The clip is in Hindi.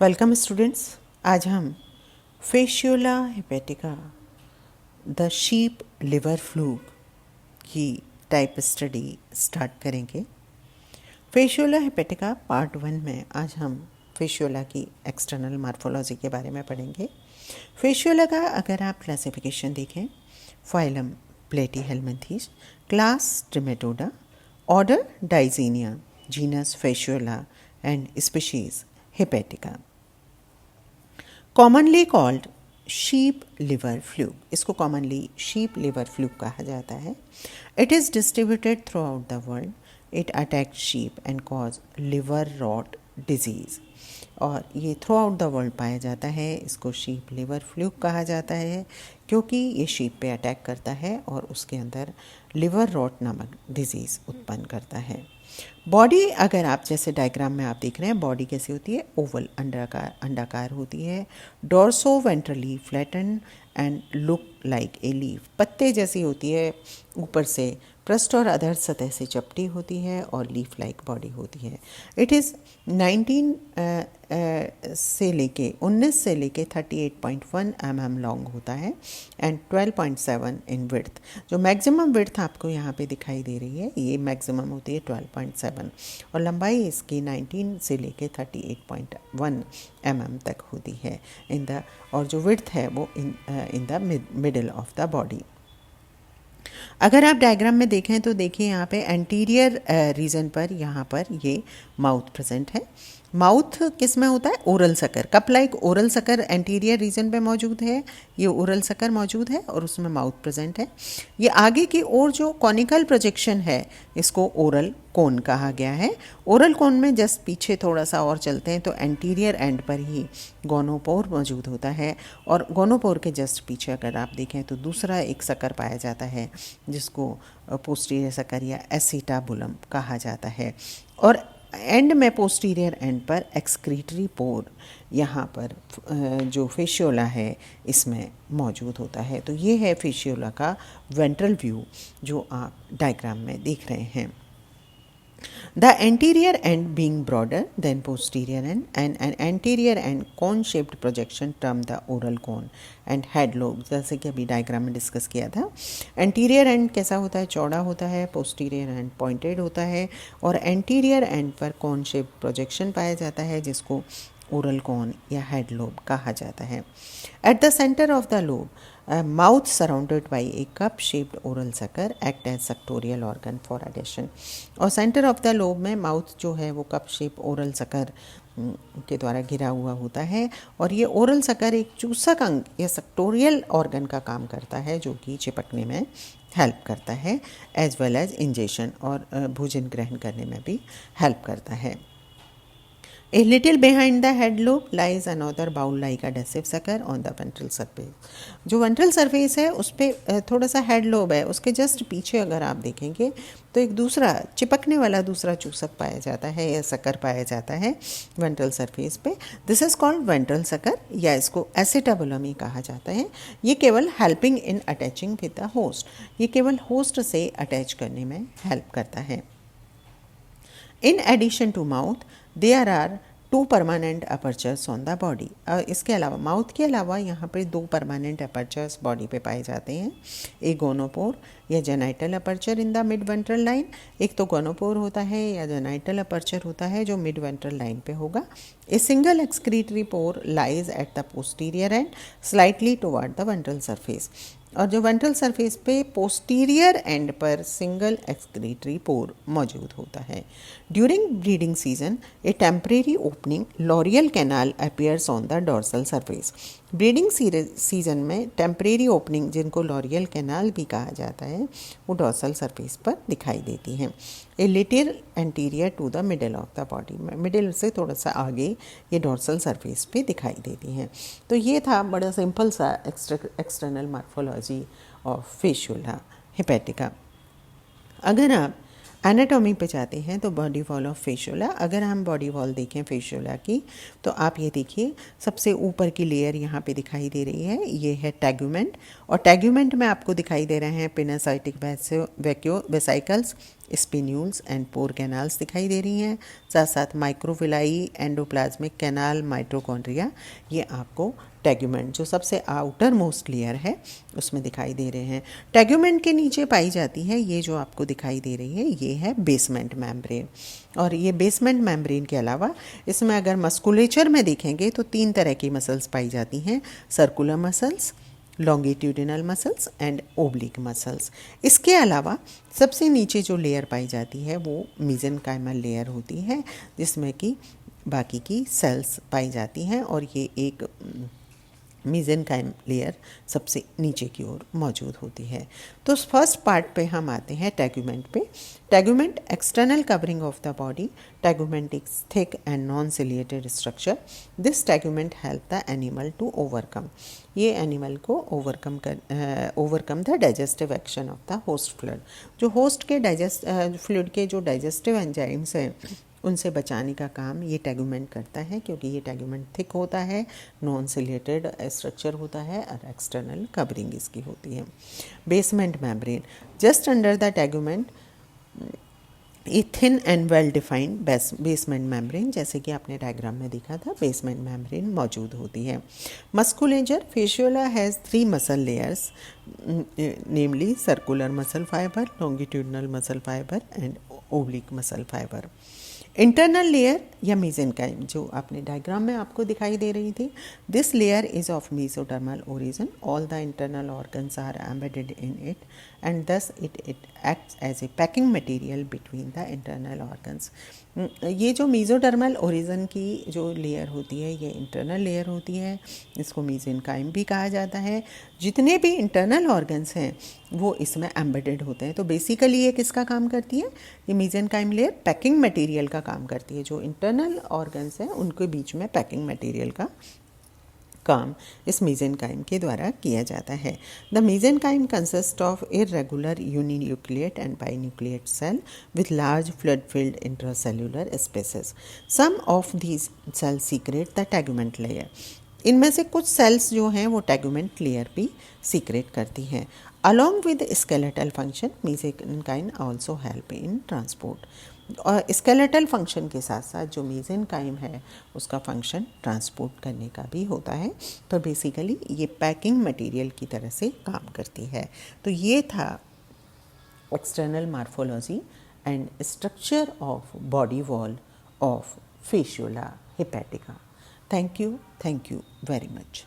Welcome students. आज हम Fasciola hepatica the sheep liver fluke की टाइप स्टडी स्टार्ट करेंगे। फेशियोला हेपेटिका पार्ट 1 में आज हम फेशियोला की एक्सटर्नल मार्फोलॉजी के बारे में पढ़ेंगे। फेशियोला का अगर आप क्लासिफिकेशन देखें, phylum Platyhelminthes, class Trematoda, order Digenea, genus Fasciola and species hepatica. Commonly called sheep liver fluke, इसको कॉमनली शीप लिवर फ्लूक कहा जाता है। It is distributed throughout the world. It attack sheep and cause liver rot disease, और ये थ्रू आउट द वर्ल्ड पाया जाता है। इसको शीप लिवर फ्लूक कहा जाता है क्योंकि ये शीप पे अटैक करता है और उसके अंदर लिवर रॉट नामक डिजीज़ उत्पन्न करता है। बॉडी अगर आप जैसे डायग्राम में आप देख रहे हैं, बॉडी कैसी होती है? ओवल अंडाकार होती है। Dorso ventrally flatten and look like a leaf, पत्ते जैसी होती है। ऊपर से पृष्ठ और अधर सतह से चपटी होती है और लीफ लाइक बॉडी होती है। इट इज़ 19 से लेके 38.1 mm लॉन्ग होता है एंड 12.7 इन विड्थ। जो मैक्सिमम विड्थ आपको यहाँ पे दिखाई दे रही है, ये मैक्सिमम होती है 12.7, और लंबाई इसकी 19 से लेके 38.1 mm तक होती है और जो विड्थ है वो in the middle of the body. अगर आप डायग्राम में देखें तो देखिए यहाँ पे एंटीरियर रीजन पर यहाँ पर ये माउथ प्रेजेंट है। माउथ किस में होता है? Oral sucker, cup like oral sucker anterior reason पे मौजूद है। ये ओरल सकर मौजूद है और उसमें माउथ प्रेजेंट है। ये आगे की ओर जो कॉनिकल प्रोजेक्शन है, इसको ओरल कोन कहा गया है। ओरल कोन में जस्ट पीछे थोड़ा सा और चलते हैं तो एंटीरियर एंड पर ही गोनोपोर मौजूद होता है, और गोनोपोर के जस्ट पीछे अगर आप देखें तो दूसरा एक सकर पाया जाता है जिसको पोस्टीरियर सकर या एसिटाबुलम कहा जाता है। और एंड में पोस्टीरियर एंड पर एक्सक्रीटरी पोर यहाँ पर जो फेशियोला है इसमें मौजूद होता है। तो ये है फेशियोला का वेंट्रल व्यू जो आप डायग्राम में देख रहे हैं। The anterior end being broader than posterior end, and an anterior end cone-shaped projection termed the oral cone and head lobe, जैसे कि अभी डायग्राम में डिस्कस किया था। एंटीरियर एंड कैसा होता है? चौड़ा होता है। पोस्टीरियर एंड पॉइंटेड होता है, और एंटीरियर एंड पर कॉन शेप प्रोजेक्शन पाया जाता है जिसको ओरल कॉन या हेड लोब कहा जाता है। At the centre of the lobe, mouth surrounded by a cup shaped oral sucker act as suctorial organ for adhesion, और सेंटर ऑफ द लोब में माउथ जो है वो कप शेप ओरल सकर के द्वारा घिरा हुआ होता है, और ये ओरल सकर एक चूसक अंग या सक्टोरियल ऑर्गन का काम करता है जो कि चिपकने में हेल्प करता है, एज वेल एज इंजेशन, और भोजन ग्रहण करने में भी हेल्प करता है। A little behind the head lobe lies another bowl-like adhesive sucker on the ventral surface. जो ventral surface है उस पर थोड़ा सा हेड लोब है, उसके जस्ट पीछे अगर आप देखेंगे तो एक दूसरा चिपकने वाला दूसरा चूसक पाया जाता है या सकर पाया जाता है वेंट्रल सरफेस पे। This is called ventral sucker, या इसको एसिटाबुलम ही कहा जाता है। ये केवल helping in attaching with the host, ये केवल होस्ट से अटैच करने में हेल्प करता है। In addition to mouth, there are 2 permanent apertures on the body. इसके अलावा माउथ के अलावा यहाँ पे 2 परमानेंट अपर्चर्स बॉडी पे पाए जाते हैं। एक गोनोपोर या genital aperture in the mid ventral line, एक तो गोनोपोर होता है या जेनाइटल अपर्चर होता है जो मिड वेंट्रल लाइन पे होगा। A single excretory pour lies at the posterior and slightly toward the ventral surface, और जो वेंट्रल सरफेस पे पोस्टीरियर एंड पर सिंगल एक्सक्रीटरी पोर मौजूद होता है। During breeding season A temporary opening L'Oréal canal appears on the dorsal surface. Breeding season में टेम्परेरी ओपनिंग, जिनको लॉरियल कैनाल भी कहा जाता है, वो डोर्सल सरफेस पर दिखाई देती हैं। A little anterior to the middle of the body, middle से थोड़ा सा आगे ये डोर्सल सरफेस पे दिखाई देती हैं। तो ये था बड़ा सिंपल सा external morphology of Fasciola hepatica. अगर आप एनाटॉमी पे जाते हैं तो बॉडी वॉल ऑफ फेशियोला, अगर हम बॉडी वॉल देखें फेशियोला की तो आप ये देखिए सबसे ऊपर की लेयर यहाँ पे दिखाई दे रही है, ये है टैगुमेंट, और टैगुमेंट में आपको दिखाई दे रहे हैं पिनासाइटिक वेसिकल्स, स्पिन्यूल्स एंड पोर कैनाल्स दिखाई दे रही हैं, साथ साथ माइक्रोविलाई, एंडोप्लाज्मिक कैनाल, माइटोकॉन्ड्रिया, ये आपको टेगुमेंट जो सबसे आउटर मोस्ट लेयर है उसमें दिखाई दे रहे हैं। टेगुमेंट के नीचे पाई जाती है ये जो आपको दिखाई दे रही है, ये है बेसमेंट मेम्ब्रेन। और ये बेसमेंट मेम्ब्रेन के अलावा इसमें अगर मस्कुलेचर में देखेंगे तो 3 तरह की मसल्स पाई जाती हैं, circular muscles, longitudinal muscles and oblique muscles. इसके अलावा सबसे नीचे जो लेयर पाई जाती है वो मीजेनकाइमल लेयर होती है, जिसमें कि बाकी की सेल्स पाई जाती हैं, और ये एक मीजेनकाइम लेयर सबसे नीचे की ओर मौजूद होती है। तो फर्स्ट पार्ट पे हम आते हैं टेगुमेंट पे। Tegument external covering of the body. Tegument is thick and non ciliated structure. This tegument help the animal to overcome, ये एनिमल को overcome the digestive action of the host fluid. जो होस्ट के फ्लूइड के जो डाइजेस्टिव एंजाइम्स हैं उनसे बचाने का काम ये टेगुमेंट करता है, क्योंकि ये टेगुमेंट थिक होता है, नॉन सिलेटेड स्ट्रक्चर होता है और एक्सटर्नल कवरिंग इसकी होती है। Basement membrane, just under the tegument a thin and well defined basement membrane, जैसे कि आपने डायग्राम में देखा था, बेसमेंट मेम्ब्रेन मौजूद होती है। Musculature Fasciola has 3 muscle layers, namely circular muscle fibre, longitudinal muscle fibre and oblique muscle fibre. Internal layer या मीजेनकाइम जो आपने डायग्राम में आपको दिखाई दे रही थी, this layer is of mesodermal origin, all the internal organs are embedded in it and thus it acts as a packing material between the internal organs. ये जो मीजोडर्मल ओरिजिन की जो लेयर होती है ये इंटरनल लेयर होती है, इसको मीजेनकाइम भी कहा जाता है। जितने भी इंटरनल ऑर्गन्स हैं वो इसमें एम्बेडेड होते हैं। तो बेसिकली ये किसका काम करती है, ये मीजेनकाइम लेयर पैकिंग मटेरियल का काम करती है। जो इंटरनल ऑर्गन्स हैं उनके बीच में पैकिंग मटेरियल का काम इस मीजेनकाइम के द्वारा किया जाता है। The mesenchyme consist of irregular uninucleate and binucleate cell with large fluid filled intracellular spaces. Some of these cell secrete the tegument layer. इनमें से कुछ सेल्स जो हैं वो टेगुमेंट लेयर भी सीक्रेट करती हैं। Along with skeletal function, mesenchyme also help in transport. और स्केलेटल फंक्शन के साथ साथ जो मीजेनकाइम है उसका फंक्शन ट्रांसपोर्ट करने का भी होता है। तो बेसिकली ये पैकिंग मटेरियल की तरह से काम करती है। तो ये था external morphology and structure of body wall of Fasciola hepatica. Thank you very much.